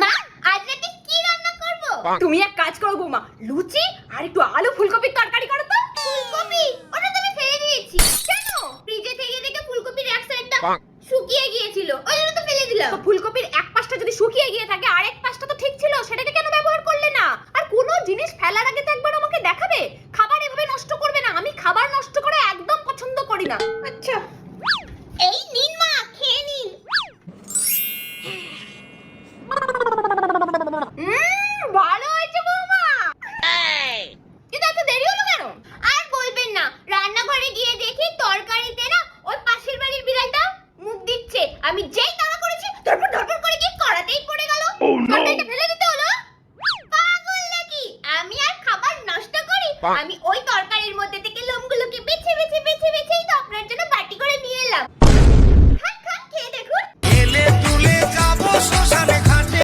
মা আজ রাতে কি রান্না করব? তুমি এক কাজ করো বৌমা, লুচি আর একটু আলু ফুলকপির তরকারি করো তো। ফুলকপি ওটা তো আমি ফেলে দিয়েছি। কেন? ফ্রিজে থেকে দেখে ফুলকপির এক সাইডটা শুকিয়ে গিয়েছিল, ওই জন্য তো ফেলে দিলাম। তো ফুলকপির এক পাশটা যদি শুকিয়ে গিয়ে থাকে আর এক পাশটা তো ঠিক ছিল, সেটাকে কেন ব্যবহার করলে না? আর কোনো জিনিস ফেলার আগে তো একবার আমাকে দেখাবে। খাবার এভাবে নষ্ট করবে না, আমি খাবার নষ্ট করা একদম পছন্দ করি না। আচ্ছা, এই নিন